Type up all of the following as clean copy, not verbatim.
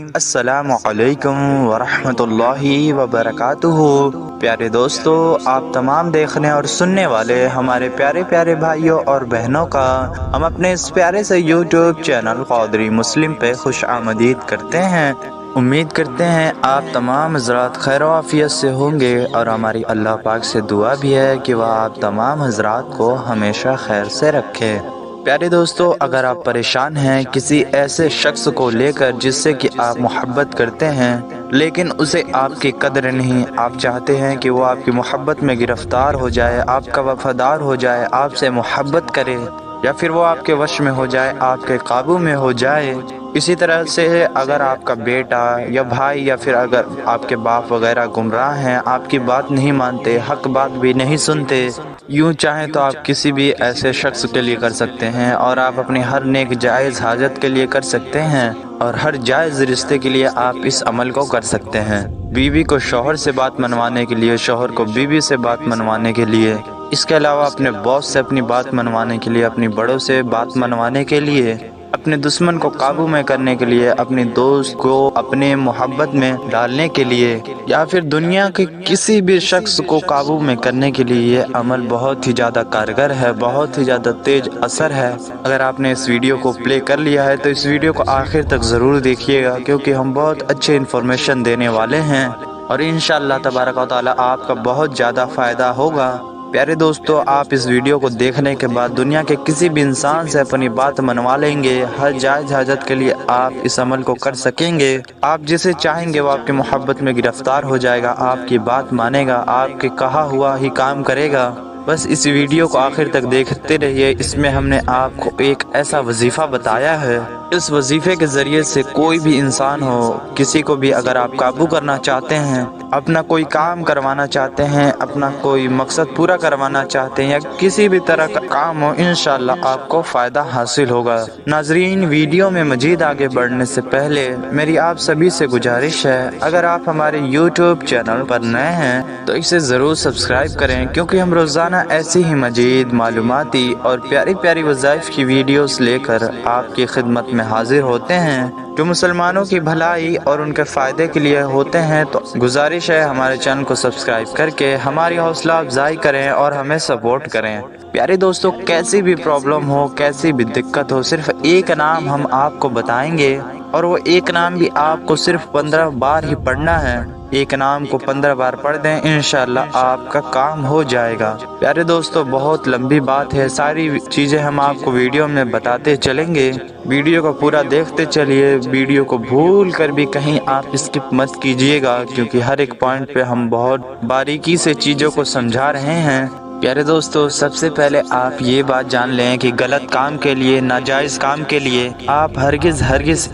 السلام علیکم ورحمۃ اللہ وبرکاتہ۔ پیارے دوستو، آپ تمام دیکھنے اور سننے والے ہمارے پیارے پیارے بھائیوں اور بہنوں کا ہم اپنے اس پیارے سے یوٹیوب چینل قادری مسلم پہ خوش آمدید کرتے ہیں۔ امید کرتے ہیں آپ تمام حضرات خیر و عافیت سے ہوں گے، اور ہماری اللہ پاک سے دعا بھی ہے کہ وہ آپ تمام حضرات کو ہمیشہ خیر سے رکھے۔ پیارے دوستو، اگر آپ پریشان ہیں کسی ایسے شخص کو لے کر جس سے کہ آپ محبت کرتے ہیں لیکن اسے آپ کی قدر نہیں، آپ چاہتے ہیں کہ وہ آپ کی محبت میں گرفتار ہو جائے، آپ کا وفادار ہو جائے، آپ سے محبت کرے، یا پھر وہ آپ کے وش میں ہو جائے، آپ کے قابو میں ہو جائے۔ اسی طرح سے اگر آپ کا بیٹا یا بھائی یا پھر اگر آپ کے باپ وغیرہ گمراہ ہیں، آپ کی بات نہیں مانتے، حق بات بھی نہیں سنتے، یوں چاہیں تو آپ کسی بھی ایسے شخص کے لیے کر سکتے ہیں، اور آپ اپنی ہر نیک جائز حاجت کے لیے کر سکتے ہیں، اور ہر جائز رشتے کے لیے آپ اس عمل کو کر سکتے ہیں۔ بیوی کو شوہر سے بات منوانے کے لیے، شوہر کو بیوی سے بات منوانے کے لیے، اس کے علاوہ اپنے باس سے اپنی بات منوانے کے لیے، اپنی بڑوں سے بات منوانے کے لیے، اپنے دشمن کو قابو میں کرنے کے لیے، اپنے دوست کو اپنے محبت میں ڈالنے کے لیے، یا پھر دنیا کے کسی بھی شخص کو قابو میں کرنے کے لیے یہ عمل بہت ہی زیادہ کارگر ہے، بہت ہی زیادہ تیز اثر ہے۔ اگر آپ نے اس ویڈیو کو پلے کر لیا ہے تو اس ویڈیو کو آخر تک ضرور دیکھیے گا، کیونکہ ہم بہت اچھے انفارمیشن دینے والے ہیں، اور انشاءاللہ تبارک و تعالی آپ کا بہت زیادہ فائدہ ہوگا۔ پیارے دوستو، آپ اس ویڈیو کو دیکھنے کے بعد دنیا کے کسی بھی انسان سے اپنی بات منوا لیں گے، ہر جائز حاجت کے لیے آپ اس عمل کو کر سکیں گے۔ آپ جسے چاہیں گے وہ آپ کی محبت میں گرفتار ہو جائے گا، آپ کی بات مانے گا، آپ کے کہا ہوا ہی کام کرے گا۔ بس اس ویڈیو کو آخر تک دیکھتے رہیے، اس میں ہم نے آپ کو ایک ایسا وظیفہ بتایا ہے، اس وظیفے کے ذریعے سے کوئی بھی انسان ہو، کسی کو بھی اگر آپ قابو کرنا چاہتے ہیں، اپنا کوئی کام کروانا چاہتے ہیں، اپنا کوئی مقصد پورا کروانا چاہتے ہیں، یا کسی بھی طرح کا کام ہو، انشاءاللہ آپ کو فائدہ حاصل ہوگا۔ ناظرین، ویڈیو میں مزید آگے بڑھنے سے پہلے میری آپ سبھی سے گزارش ہے، اگر آپ ہمارے یوٹیوب چینل پر نئے ہیں تو اسے ضرور سبسکرائب کریں، کیونکہ ہم روزانہ ایسی ہی مزید معلوماتی اور پیاری پیاری وظائف کی ویڈیوز لے کر آپ کی خدمت میں حاضر ہوتے ہیں، جو مسلمانوں کی بھلائی اور ان کے فائدے کے لیے ہوتے ہیں۔ تو گزارش ہے ہمارے چینل کو سبسکرائب کر کے ہماری حوصلہ افزائی کریں اور ہمیں سپورٹ کریں۔ پیارے دوستو، کیسی بھی پرابلم ہو، کیسی بھی دقت ہو، صرف ایک نام ہم آپ کو بتائیں گے، اور وہ ایک نام بھی آپ کو صرف 15 بار ہی پڑھنا ہے۔ ایک نام کو 15 بار پڑھ دیں، انشاءاللہ آپ کا کام ہو جائے گا۔ پیارے دوستو، بہت لمبی بات ہے، ساری چیزیں ہم آپ کو ویڈیو میں بتاتے چلیں گے، ویڈیو کو پورا دیکھتے چلیے، ویڈیو کو بھول کر بھی کہیں آپ اسکپ مت کیجیے گا، کیونکہ ہر ایک پوائنٹ پہ ہم بہت باریکی سے چیزوں کو سمجھا رہے ہیں۔ پیارے دوستو، سب سے پہلے آپ یہ بات جان لیں کہ غلط کام کے لیے، ناجائز کام کے لیے آپ ہرگز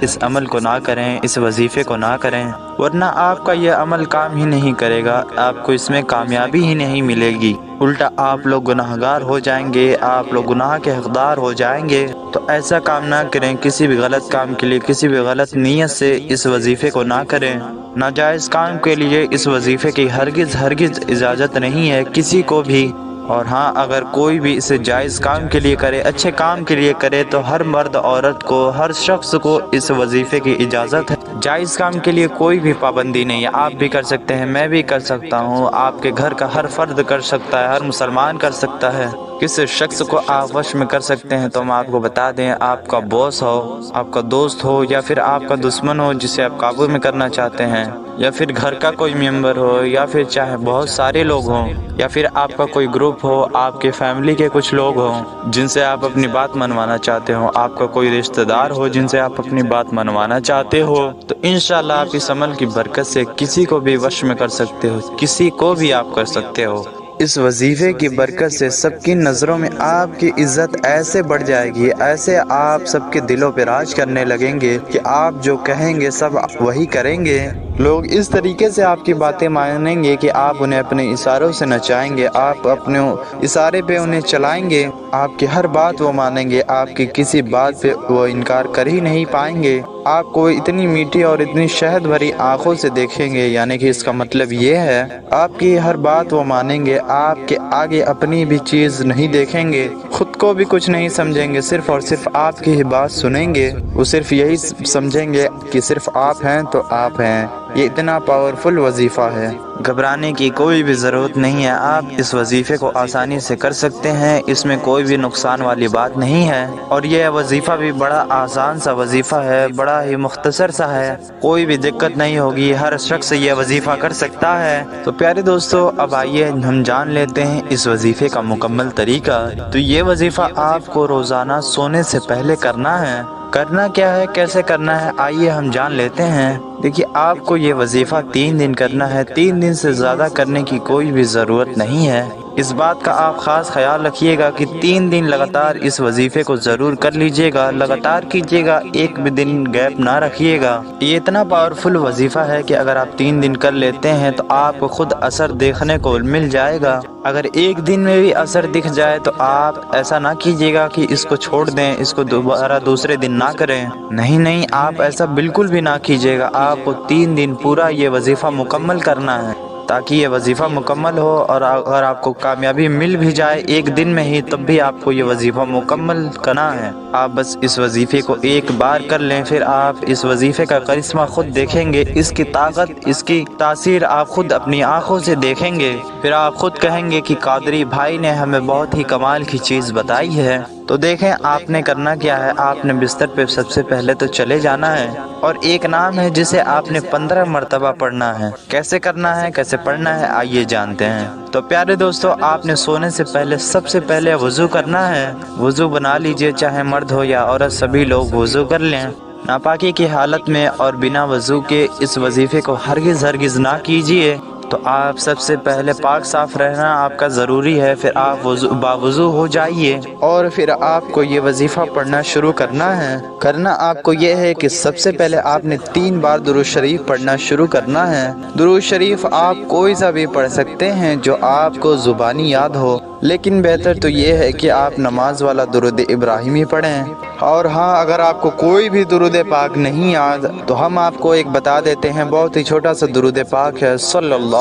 اس عمل کو نہ کریں، اس وظیفے کو نہ کریں، ورنہ آپ کا یہ عمل کام ہی نہیں کرے گا، آپ کو اس میں کامیابی ہی نہیں ملے گی، الٹا آپ لوگ گناہگار ہو جائیں گے، آپ لوگ گناہ کے حقدار ہو جائیں گے۔ تو ایسا کام نہ کریں، کسی بھی غلط کام کے لیے کسی بھی غلط نیت سے اس وظیفے کو نہ کریں۔ ناجائز کام کے لیے اس وظیفے کی ہرگز اجازت نہیں ہے کسی کو بھی، اور ہاں، اگر کوئی بھی اسے جائز کام کے لیے کرے، اچھے کام کے لیے کرے، تو ہر مرد عورت کو، ہر شخص کو اس وظیفے کی اجازت ہے۔ جائز کام کے لیے کوئی بھی پابندی نہیں ہے، آپ بھی کر سکتے ہیں، میں بھی کر سکتا ہوں، آپ کے گھر کا ہر فرد کر سکتا ہے، ہر مسلمان کر سکتا ہے۔ کس شخص کو آپ وش میں کر سکتے ہیں تو ہم آپ کو بتا دیں، آپ کا باس ہو، آپ کا دوست ہو، یا پھر آپ کا دشمن ہو جسے آپ قابو میں کرنا چاہتے ہیں، یا پھر گھر کا کوئی ممبر ہو، یا پھر چاہے بہت سارے لوگ ہوں، یا پھر آپ کا کوئی گروپ ہو، آپ کے فیملی کے کچھ لوگ ہوں جن سے آپ اپنی بات منوانا چاہتے ہو، آپ کا کوئی رشتہ دار ہو جن سے آپ اپنی بات منوانا چاہتے ہو، تو انشاءاللہ آپ اس عمل کی برکت سے کسی کو بھی وش میں کر سکتے ہو، کسی کو بھی آپ کر سکتے ہو۔ اس وظیفے کی برکت سے سب کی نظروں میں آپ کی عزت ایسے بڑھ جائے گی، ایسے آپ سب کے دلوں پہ راج کرنے لگیں گے کہ آپ جو کہیں گے سب وہی کریں گے۔ لوگ اس طریقے سے آپ کی باتیں مانیں گے کہ آپ انہیں اپنے اشاروں سے نچائیں گے، آپ اپنے اشارے پہ انہیں چلائیں گے، آپ کی ہر بات وہ مانیں گے، آپ کی کسی بات پہ وہ انکار کر ہی نہیں پائیں گے، آپ کو اتنی میٹھی اور اتنی شہد بھری آنکھوں سے دیکھیں گے، یعنی کہ اس کا مطلب یہ ہے آپ کی ہر بات وہ مانیں گے، آپ کے آگے اپنی بھی چیز نہیں دیکھیں گے، خود کو بھی کچھ نہیں سمجھیں گے، صرف اور صرف آپ کی ہی بات سنیں گے، وہ صرف یہی سمجھیں گے کہ صرف آپ ہیں تو آپ ہیں۔ یہ اتنا پاورفل وظیفہ ہے، گھبرانے کی کوئی بھی ضرورت نہیں ہے، آپ اس وظیفے کو آسانی سے کر سکتے ہیں، اس میں کوئی بھی نقصان والی بات نہیں ہے، اور یہ وظیفہ بھی بڑا آسان سا وظیفہ ہے، بڑا ہی مختصر سا ہے، کوئی بھی دقت نہیں ہوگی، ہر شخص یہ وظیفہ کر سکتا ہے۔ تو پیارے دوستو، اب آئیے ہم جان لیتے ہیں اس وظیفے کا مکمل طریقہ۔ تو یہ وظیفہ آپ کو روزانہ سونے سے پہلے کرنا ہے۔ کرنا کیا ہے، کیسے کرنا ہے، آئیے ہم جان لیتے ہیں۔ دیکھیے، آپ کو یہ وظیفہ 3 دن کرنا ہے، 3 دن سے زیادہ کرنے کی کوئی بھی ضرورت نہیں ہے۔ اس بات کا آپ خاص خیال رکھیے گا کہ 3 دن لگاتار اس وظیفے کو ضرور کر لیجئے گا، لگاتار کیجئے گا، ایک بھی دن گیپ نہ رکھیے گا۔ یہ اتنا پاورفل وظیفہ ہے کہ اگر آپ 3 دن کر لیتے ہیں تو آپ کو خود اثر دیکھنے کو مل جائے گا۔ اگر ایک دن میں بھی اثر دکھ جائے تو آپ ایسا نہ کیجئے گا کہ اس کو چھوڑ دیں، اس کو دوبارہ دوسرے دن نہ کریں، نہیں، آپ ایسا بالکل بھی نہ کیجئے گا۔ آپ کو 3 دن پورا یہ وظیفہ مکمل کرنا ہے، تاکہ یہ وظیفہ مکمل ہو، اور اگر آپ کو کامیابی مل بھی جائے ایک دن میں ہی، تب بھی آپ کو یہ وظیفہ مکمل کرنا ہے۔ آپ بس اس وظیفے کو ایک بار کر لیں، پھر آپ اس وظیفے کا کرشمہ خود دیکھیں گے، اس کی طاقت، اس کی تاثیر آپ خود اپنی آنکھوں سے دیکھیں گے، پھر آپ خود کہیں گے کہ قادری بھائی نے ہمیں بہت ہی کمال کی چیز بتائی ہے۔ تو دیکھیں، آپ نے کرنا کیا ہے، آپ نے بستر پہ سب سے پہلے تو چلے جانا ہے، اور ایک نام ہے جسے آپ نے 15 مرتبہ پڑھنا ہے۔ کیسے کرنا ہے، کیسے پڑھنا ہے، آئیے جانتے ہیں۔ تو پیارے دوستو، آپ نے سونے سے پہلے سب سے پہلے وضو کرنا ہے۔ وضو بنا لیجئے، چاہے مرد ہو یا عورت، سبھی لوگ وضو کر لیں۔ ناپاکی کی حالت میں اور بنا وضو کے اس وظیفے کو ہرگز نہ کیجیے۔ تو آپ سب سے پہلے پاک صاف رہنا آپ کا ضروری ہے، پھر آپ باوضو ہو جائیے، اور پھر آپ کو یہ وظیفہ پڑھنا شروع کرنا ہے۔ کرنا آپ کو یہ ہے کہ سب سے پہلے آپ نے 3 بار درود شریف پڑھنا شروع کرنا ہے۔ درود شریف آپ کوئی سا بھی پڑھ سکتے ہیں جو آپ کو زبانی یاد ہو، لیکن بہتر تو یہ ہے کہ آپ نماز والا درود ابراہیمی پڑھیں، اور ہاں، اگر آپ کو کوئی بھی درود پاک نہیں یاد تو ہم آپ کو ایک بتا دیتے ہیں، بہت ہی چھوٹا سا درود پاک ہے، صلی اللہ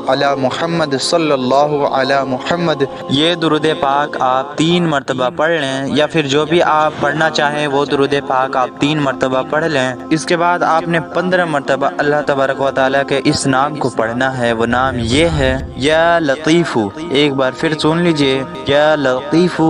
علی محمد، صلی اللہ علی محمد۔ یہ درود پاک آپ 3 مرتبہ پڑھ لیں، یا پھر جو بھی آپ پڑھنا چاہیں وہ درود پاک آپ 3 مرتبہ پڑھ لیں۔ اس کے بعد آپ نے 15 مرتبہ اللہ تبارک و تعالیٰ کے اس نام کو پڑھنا ہے، وہ نام یہ ہے یا لطیف۔ ایک بار پھر سن لیجئے، یا لطیف،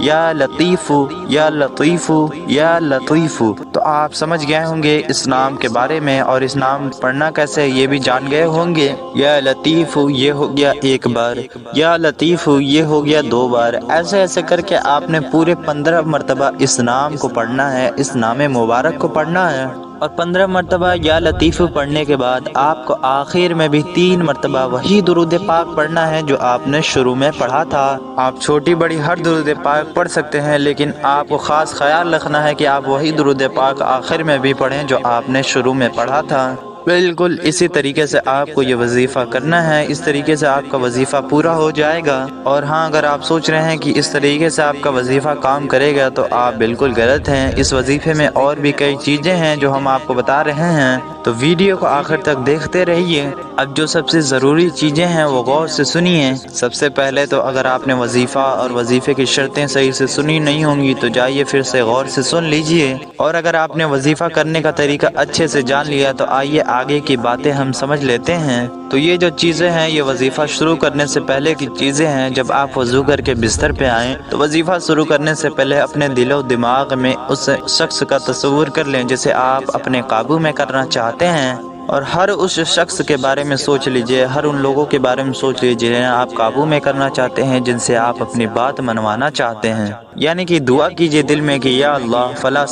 یا لطیف، یا لطیف، یا لطیف۔ تو آپ سمجھ گئے ہوں گے اس نام کے بارے میں، اور اس نام پڑھنا کیسے یہ بھی جان گئے ہوں گے۔ یا لطیف یہ ہو گیا 1 بار، یا لطیف یہ ہو گیا 2 بار، ایسے کر کے آپ نے پورے 15 مرتبہ اس نام کو پڑھنا ہے، اس نام مبارک کو پڑھنا ہے۔ اور 15 مرتبہ یا لطیف پڑھنے کے بعد آپ کو آخر میں بھی 3 مرتبہ وہی درود پاک پڑھنا ہے جو آپ نے شروع میں پڑھا تھا۔ آپ چھوٹی بڑی ہر درود پاک پڑھ سکتے ہیں، لیکن آپ کو خاص خیال رکھنا ہے کہ آپ وہی درود پاک آخر میں بھی پڑھیں جو آپ نے شروع میں پڑھا تھا۔ بالکل اسی طریقے سے آپ کو یہ وظیفہ کرنا ہے، اس طریقے سے آپ کا وظیفہ پورا ہو جائے گا۔ اور ہاں، اگر آپ سوچ رہے ہیں کہ اس طریقے سے آپ کا وظیفہ کام کرے گا تو آپ بالکل غلط ہیں۔ اس وظیفے میں اور بھی کئی چیزیں ہیں جو ہم آپ کو بتا رہے ہیں، تو ویڈیو کو آخر تک دیکھتے رہیے۔ اب جو سب سے ضروری چیزیں ہیں وہ غور سے سنیے۔ سب سے پہلے تو اگر آپ نے وظیفہ اور وظیفے کی شرطیں صحیح سے سنی نہیں ہوں گی تو جائیے پھر سے غور سے سن لیجئے، اور اگر آپ نے وظیفہ کرنے کا طریقہ اچھے سے جان لیا تو آئیے آگے کی باتیں ہم سمجھ لیتے ہیں۔ تو یہ جو چیزیں ہیں یہ وظیفہ شروع کرنے سے پہلے کی چیزیں ہیں۔ جب آپ وضو کر کے بستر پہ آئیں تو وظیفہ شروع کرنے سے پہلے اپنے دل و دماغ میں اس شخص کا تصور کر لیں جسے آپ اپنے قابو میں کرنا چاہتے ہیں، اور ہر اس شخص کے بارے میں سوچ لیجئے، ہر ان لوگوں کے بارے میں سوچ لیجئے جنہیں آپ قابو میں کرنا چاہتے ہیں، جن سے آپ اپنی بات منوانا چاہتے ہیں۔ یعنی کہ دعا کیجئے دل میں کہ یا اللہ، فلاں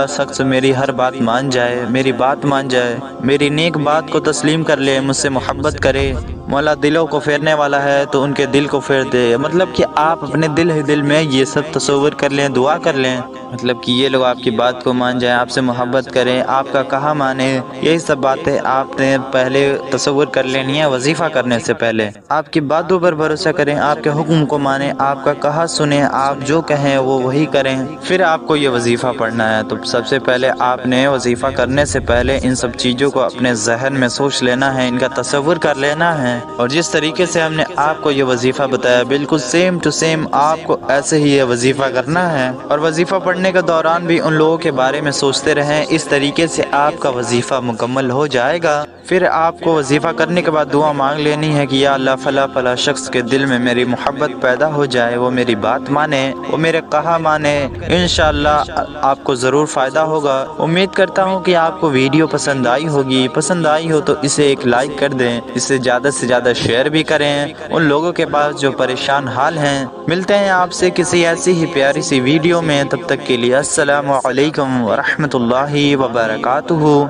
شخص میری ہر بات مان جائے، میری بات مان جائے، میری نیک بات کو تسلیم کر لے، مجھ سے محبت کرے، مولا دلوں کو پھیرنے والا ہے تو ان کے دل کو پھیر دے، مطلب کہ آپ اپنے دل ہی دل میں یہ سب تصور کر لیں، دعا کر لیں، مطلب کہ یہ لوگ آپ کی بات کو مان جائیں، آپ سے محبت کریں، آپ کا کہا مانیں، یہی سب باتیں آپ نے پہلے تصور کر لینی ہے وظیفہ کرنے سے پہلے۔ آپ کی باتوں پر بھروسہ کریں، آپ کے حکم کو مانیں، آپ کا کہا سنیں، آپ جو کہیں وہ وہی کریں، پھر آپ کو یہ وظیفہ پڑھنا ہے۔ تو سب سے پہلے آپ نے وظیفہ کرنے سے پہلے ان سب چیزوں کو اپنے ذہن میں سوچ لینا ہے، ان کا تصور کر لینا ہے، اور جس طریقے سے ہم نے آپ کو یہ وظیفہ بتایا بالکل سیم ٹو سیم آپ کو ایسے ہی یہ وظیفہ کرنا ہے، اور وظیفہ پڑھنے کے دوران بھی ان لوگوں کے بارے میں سوچتے رہیں، اس طریقے سے آپ کا وظیفہ مکمل ہو جائے گا۔ پھر آپ کو وظیفہ کرنے کے بعد دعا مانگ لینی ہے کہ یا اللہ فلاں فلاں شخص کے دل میں میری محبت پیدا ہو جائے، وہ میری بات مانے، وہ میرے کہا مانے، انشاءاللہ آپ کو ضرور فائدہ ہوگا۔ امید کرتا ہوں کہ آپ کو ویڈیو پسند آئی ہوگی، پسند آئی ہو تو اسے ایک لائک کر دیں، اسے زیادہ سے زیادہ شیئر بھی کریں ان لوگوں کے پاس جو پریشان حال ہیں۔ ملتے ہیں آپ سے کسی ایسی ہی پیاری سی ویڈیو میں، تب تک کے لیے السلام علیکم ورحمۃ اللہ وبرکاتہ۔